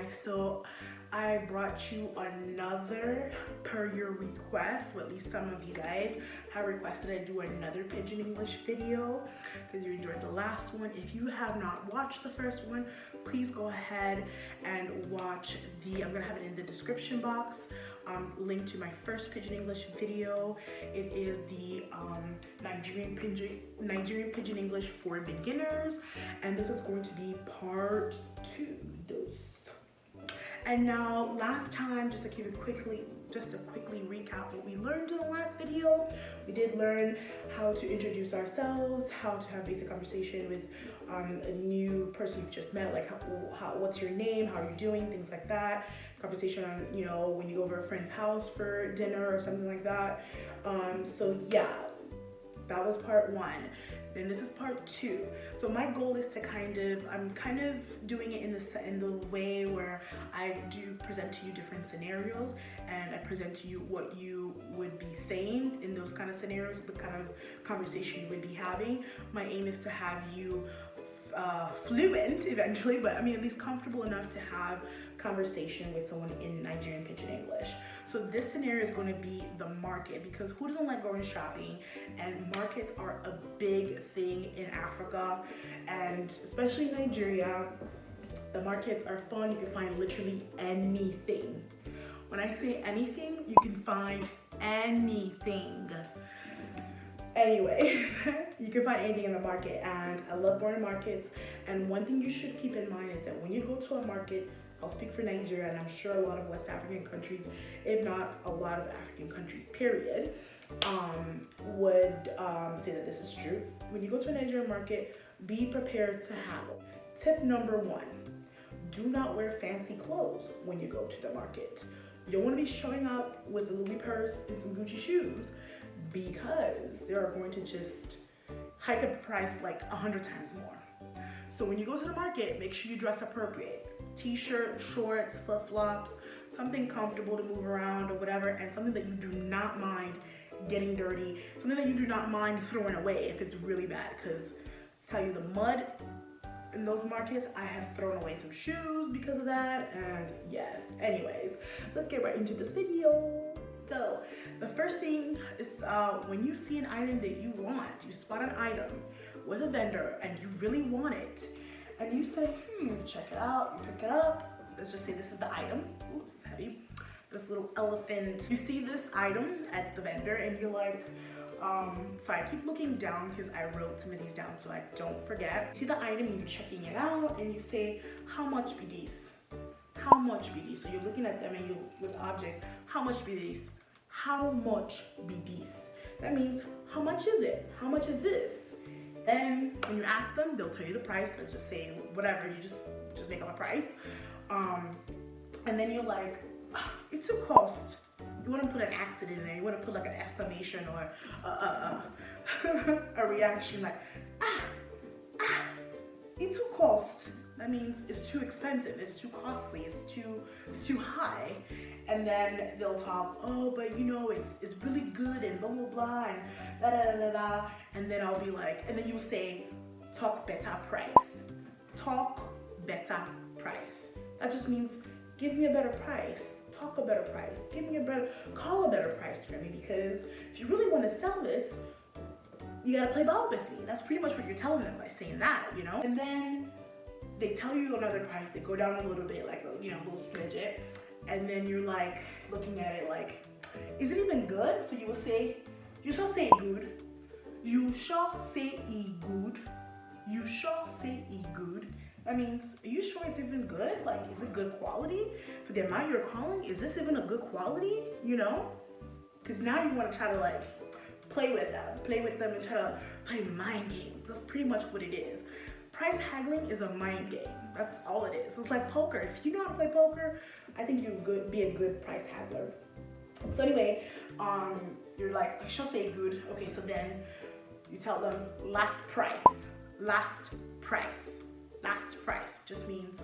guys, so I brought you another per your request, or at least some of you guys have requested I do another Pidgin English video because you enjoyed the last one. If you have not watched the first one, please go ahead and watch I'm gonna have it in the description box, link to my first Pidgin English video. It is the Nigerian Pidgin English for beginners, and this is going to be part 2. And now, last time, just to quickly recap what we learned in the last video, we did learn how to introduce ourselves, how to have basic conversation with a new person you've just met, like what's your name, how are you doing, things like that. Conversation on, when you go over a friend's house for dinner or something like that. So yeah, that was part 1. Then this is part 2. So my goal is to I'm kind of doing it in the way where I do present to you different scenarios, and I present to you what you would be saying in those kind of scenarios, the kind of conversation you would be having. My aim is to have you fluent eventually, but at least comfortable enough to have conversation with someone in Nigerian Pidgin English. So this scenario is going to be the market, because who doesn't like going shopping? And markets are a big thing in Africa, and especially Nigeria. The markets are fun. You can find literally anything. When I say anything, you can find anything. Anyways, you can find anything in the market, and I love going to markets. And one thing you should keep in mind is that when you go to a market, I'll speak for Nigeria, and I'm sure a lot of West African countries, if not a lot of African countries, period, would say that this is true. When you go to a Nigerian market, be prepared to haggle. Tip number 1, do not wear fancy clothes when you go to the market. You don't want to be showing up with a Louis purse and some Gucci shoes, because they are going to just hike up the price like 100 times more. So when you go to the market, make sure you dress appropriate. T-shirt, shorts, flip-flops, something comfortable to move around or whatever, and something that you do not mind getting dirty, something that you do not mind throwing away if it's really bad, because I tell you, the mud in those markets, I have thrown away some shoes because of that, and yes. Anyways, let's get right into this video. So the first thing is when you see an item that you want, you spot an item with a vendor and you really want it, and you say, check it out, you pick it up. Let's just say this is the item. Ooh, this is heavy. This little elephant. You see this item at the vendor and you're like, so I keep looking down because I wrote some of these down so I don't forget. You see the item and you're checking it out and you say, how much be this? How much be this? So you're looking at them and you with object, how much be this? How much be this? That means, how much is it? How much is this? Then when you ask them, they'll tell you the price. Let's just say whatever, you just make up a price. And then you're like, it's a cost. You want to put an accent in there. You want to put like an exclamation or a reaction like, it's too cost. That means it's too expensive, it's too costly, it's too high. And then they'll talk, oh, but it's really good and blah blah blah and da da da da da. And then I'll be like, and then you say, talk better price. Talk better price. That just means give me a better price. Talk a better price. Call a better price for me, because if you really want to sell this, you gotta play ball with me. That's pretty much what you're telling them by saying that, And then they tell you another price. They go down a little bit, like a little smidget, and then you're like looking at it like, is it even good? So you shall say good. You shall say good. You shall say good. That means, are you sure it's even good? Like, is it good quality? For the amount you're calling, is this even a good quality? Because now you want to try to like play with them and try to play mind games. That's pretty much what it is. Price haggling is a mind game. That's all it is. It's like poker. If you know how to play poker, I think you would be a good price haggler. So anyway, you're like, I shall say good. Okay, so then you tell them last price. Last price. Last price just means,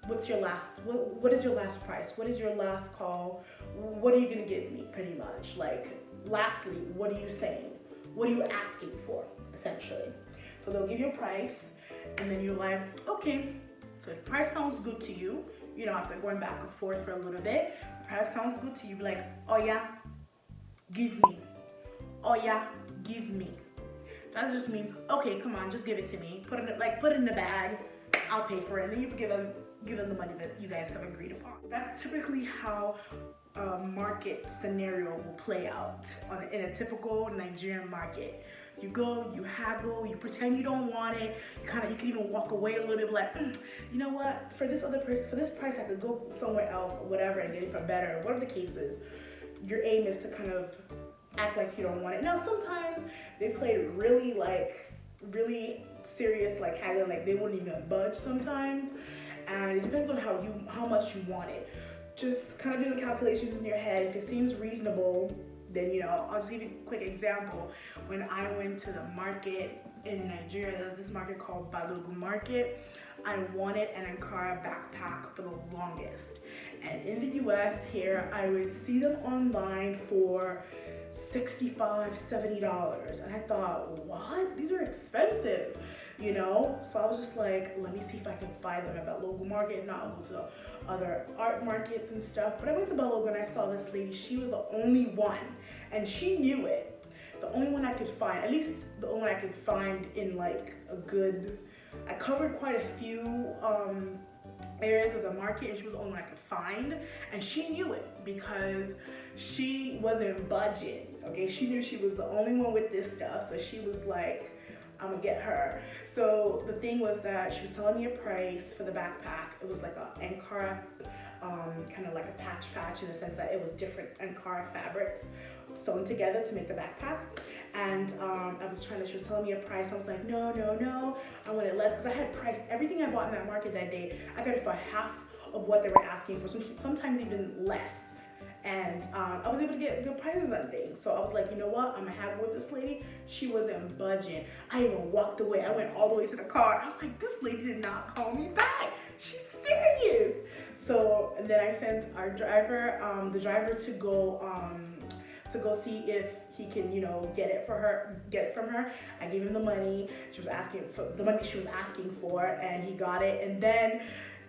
what's your last, what is your last price? What is your last call? What are you gonna give me, pretty much? Like, lastly, what are you saying? What are you asking for, essentially? So they'll give you a price, and then you're like, okay, so if price sounds good to you, after going back and forth for a little bit, the price sounds good to you, be like, oh yeah, give me. Oh yeah, give me. That just means, okay, come on, just give it to me. Put it in the bag. I'll pay for it, and then you give them the money that you guys have agreed upon. That's typically how a market scenario will play out in a typical Nigerian market. You go, you haggle, you pretend you don't want it. You can even walk away a little bit, like, you know what? For this price, I could go somewhere else or whatever and get it for better. Whatever the case is, your aim is to kind of act like you don't want it. Now, sometimes they play really serious, like haggling, like they wouldn't even budge sometimes, and it depends on how much you want it. Just kind of do the calculations in your head. If it seems reasonable, then I'll just give you a quick example. When I went to the market in Nigeria, there's this market called Balogun Market. I wanted an Ankara backpack for the longest, and in the US here, I would see them online for $65, $70, and I thought, what? These are expensive, So I was just like, let me see if I can find them at Balogun Market. If not, I'll go to other art markets and stuff. But I went to Balogun and I saw this lady. She was the only one, and she knew it. The only one I could find, at least the only one I could find in like I covered quite a few areas of the market, and she was the only one I could find, and she knew it because she wasn't budging. Okay, she knew she was the only one with this stuff, so she was like, I'm gonna get her. So the thing was that she was telling me a price for the backpack. It was like a Ankara, kind of like a patch in the sense that it was different Ankara fabrics sewn together to make the backpack. And she was telling me a price. I was like, no, I want it less, because I had priced everything I bought in that market that day. I got it for half of what they were asking for, sometimes even less. And I was able to get good prices on things. So I was like, you know what? I'm gonna haggle with this lady. She wasn't budging. I even walked away. I went all the way to the car. I was like, this lady did not call me back. She's serious. So, and then I sent our driver, the driver to go see if he can, get it from her. I gave him the money. She was asking for the money she was asking for, and he got it. And then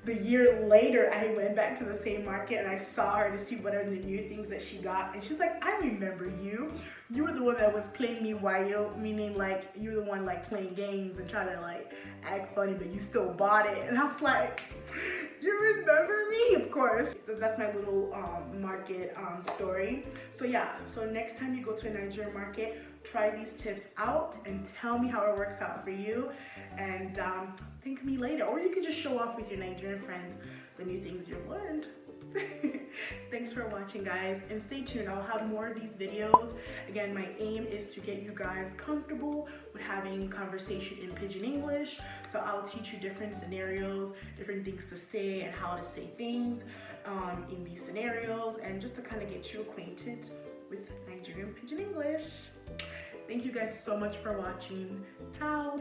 the year later, I went back to the same market and I saw her to see what are the new things that she got. And she's like, I remember you. You were the one that was playing me wayo, meaning like you were the one like playing games and trying to like act funny, but you still bought it. And I was like, you remember me? Of course. That's my little market story. So yeah, so next time you go to a Nigerian market, try these tips out and tell me how it works out for you, and thank me later. Or you could just show off with your Nigerian friends the new things you've learned. Thanks for watching, guys, and stay tuned. I'll have more of these videos. Again, my aim is to get you guys comfortable with having conversation in Pidgin English. So I'll teach you different scenarios, different things to say, and how to say things in these scenarios, and just to kind of get you acquainted with Nigerian Pidgin English. Thank you guys so much for watching. Ciao.